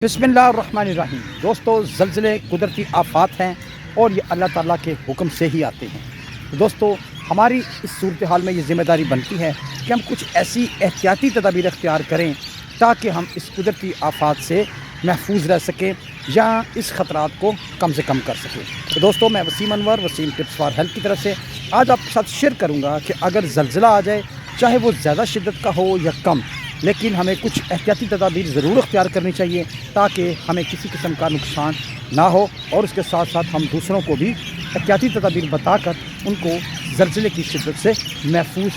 बिस्मिल्लाहिर्रहमानिर्रहीम। दोस्तों, ज़लज़ले कुदरती आफ़ात हैं और ये अल्लाह ताला के हुक्म से ही आते हैं। तो दोस्तों, हमारी इस सूरत हाल में ये ज़िम्मेदारी बनती है कि हम कुछ ऐसी एहतियाती तदाबीर इख्तियार करें ताकि हम इस कुदरती आफ़ात से महफूज रह सकें या इस ख़तरात को कम से कम कर सकें। तो दोस्तों, मैं Waseem Anwar, Waseem tips for health की तरफ से आज आपके साथ शेयर करूँगा कि अगर ज़लज़ला आ जाए, चाहे वो ज़्यादा शिद्दत का हो या कम, लेकिन हमें कुछ एहतियाती तदाबीर ज़रूर अख्तियार करनी चाहिए ताकि हमें किसी किस्म का नुकसान ना हो और उसके साथ साथ हम दूसरों को भी एहतियाती तदाबीर बताकर उनको ज़लज़ले की शिद्दत से महफूज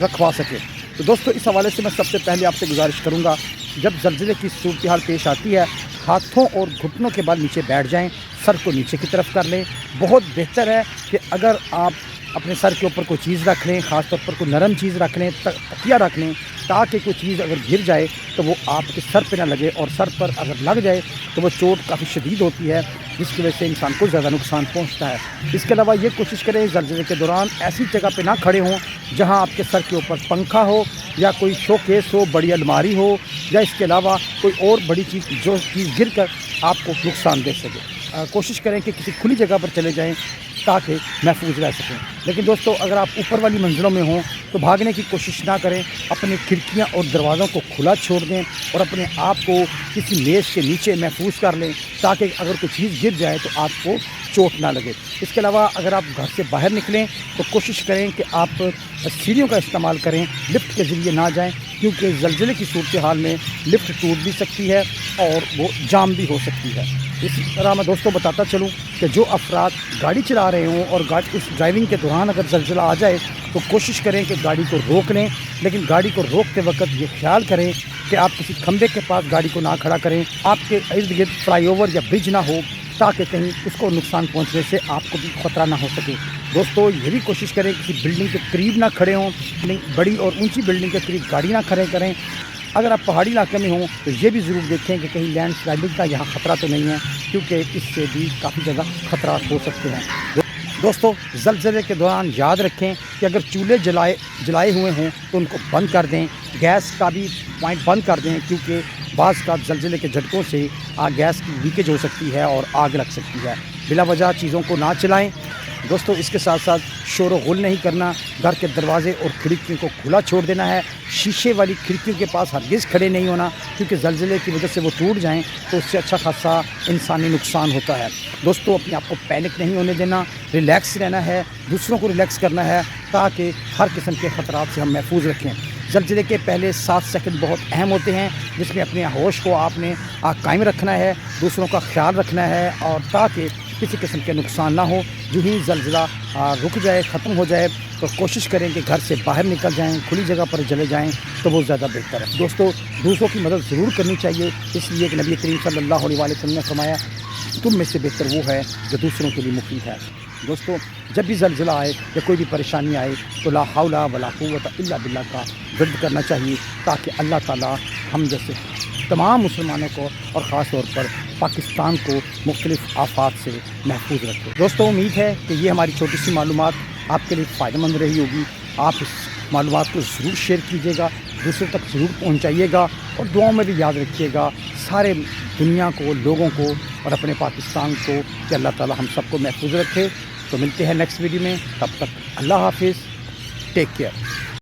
रखवा सकें। तो दोस्तों, इस हवाले से मैं सबसे पहले आपसे गुजारिश करूँगा, जब ज़लज़ले की सूरत हाल पेश आती है, हाथों और घुटनों के बल नीचे बैठ जाएँ, सर को नीचे की तरफ कर लें। बहुत बेहतर है कि अगर आप अपने सर के ऊपर कोई चीज़ रख लें, ख़ास तौर पर कोई नरम चीज़ रख लें, तकिया रख लें, ताकि कोई चीज़ अगर गिर जाए तो वो आपके सर पे ना लगे, और सर पर अगर लग जाए तो वो चोट काफ़ी शदीद होती है, जिसकी वजह से इंसान को ज़्यादा नुकसान पहुंचता है। इसके अलावा ये कोशिश करें ज़लज़ले के दौरान ऐसी जगह पे ना खड़े हों जहां आपके सर के ऊपर पंखा हो या कोई शोकेस हो, बड़ी अलमारी हो, या इसके अलावा कोई और बड़ी चीज़ जो चीज़ गिर कर आपको नुकसान दे सके। कोशिश करें कि किसी खुली जगह पर चले जाएँ ताकि महफूज रह सकें। लेकिन दोस्तों, अगर आप ऊपर वाली मंजिलों में हों तो भागने की कोशिश ना करें, अपनी खिड़कियां और दरवाज़ों को खुला छोड़ दें और अपने आप को किसी मेज़ के नीचे महफूज कर लें ताकि अगर कोई चीज़ गिर जाए तो आपको चोट ना लगे। इसके अलावा अगर आप घर से बाहर निकलें तो कोशिश करें कि आप सीढ़ियों का इस्तेमाल करें, लिफ्ट के ज़रिए ना जाएं, क्योंकि ज़लज़ले की सूरत हाल में लिफ्ट टूट भी सकती है और वो जाम भी हो सकती है। इसी तरह मैं दोस्तों बताता चलूँ कि जो अफराद गाड़ी चला रहे हों और उस ड्राइविंग के दौरान अगर ज़लज़ला आ जाए तो कोशिश करें कि गाड़ी को रोक लें, लेकिन गाड़ी को रोकते वक्त ये ख्याल करें कि आप किसी खंभे के पास गाड़ी को ना खड़ा करें, आपके इर्द गिर्द फ्लाईओवर या ब्रिज ना हो ताकि कहीं उसको नुकसान पहुंचने से आपको भी ख़तरा ना हो सके। दोस्तों, ये भी कोशिश करें किसी बिल्डिंग के करीब ना खड़े हों, बड़ी और ऊंची बिल्डिंग के करीब गाड़ी ना खड़े करें। अगर आप पहाड़ी इलाके में हों तो ये भी ज़रूर देखें कि कहीं लैंड स्लाइडिंग का यहाँ ख़तरा तो नहीं है, क्योंकि इससे भी काफ़ी ज़्यादा ख़तरा हो सकते हैं। दोस्तों, ज़लज़ले के दौरान याद रखें कि अगर चूल्हे जलाए हुए हों तो उनको बंद कर दें, गैस का भी पॉइंट बंद कर दें, क्योंकि बाज़ का ज़लज़ले के झटकों से गैस की लीकेज हो सकती है और आग लग सकती है। बिला वजह चीज़ों को ना चलाएं। दोस्तों, इसके साथ साथ शोर गुल नहीं करना, घर के दरवाज़े और खिड़कियों को खुला छोड़ देना है। शीशे वाली खिड़कियों के पास हरगिज़ खड़े नहीं होना, क्योंकि ज़लज़ले की वजह से वो टूट जाएं तो उससे अच्छा खासा इंसानी नुकसान होता है। दोस्तों, अपने आप को पैनिक नहीं होने देना, रिलैक्स रहना है, दूसरों को रिलैक्स करना है ताकि हर किस्म के ख़तरात से हम महफूज रखें। ज़लज़ले के पहले 7 सेकंड बहुत अहम होते हैं, जिसमें अपने होश को आपने कायम रखना है, दूसरों का ख्याल रखना है, और ताकि किसी किस्म के नुकसान ना हो। जो ही ज़लज़ला रुक जाए, ख़त्म हो जाए, तो कोशिश करें कि घर से बाहर निकल जाएं, खुली जगह पर चले जाएं, तो वो ज़्यादा बेहतर है। दोस्तों, दूसरों की मदद ज़रूर करनी चाहिए, इसलिए कि नबी करीम सल्लल्लाहु अलैहि वसल्लम ने फरमाया, तुम में से बेहतर वो है जो दूसरों के लिए मुफीद है। दोस्तों, जब भी ज़लज़ला आए या कोई भी परेशानी आए तो ला हौला वला कुव्वता इल्ला बिल्लाह का विर्द करना चाहिए, ताकि अल्लाह ताला हम जैसे तमाम मुसलमानों को और ख़ास तौर पर पाकिस्तान को मुख्तलिफ़ आफ़ात से महफूज रखे। दोस्तों, उम्मीद है कि ये हमारी छोटी सी मालूमात आपके लिए फ़ायदेमंद रही होगी। आप इस मालूमात को ज़रूर शेयर कीजिएगा, दूसरों तक ज़रूर पहुँचाइएगा, और दुआओं में भी याद रखिएगा सारे दुनिया को, लोगों को और अपने पाकिस्तान को, कि अल्लाह ताला हम सबको महफूज रखे। तो मिलते हैं नेक्स्ट वीडियो में, तब तक अल्लाह हाफिज़, टेक केयर।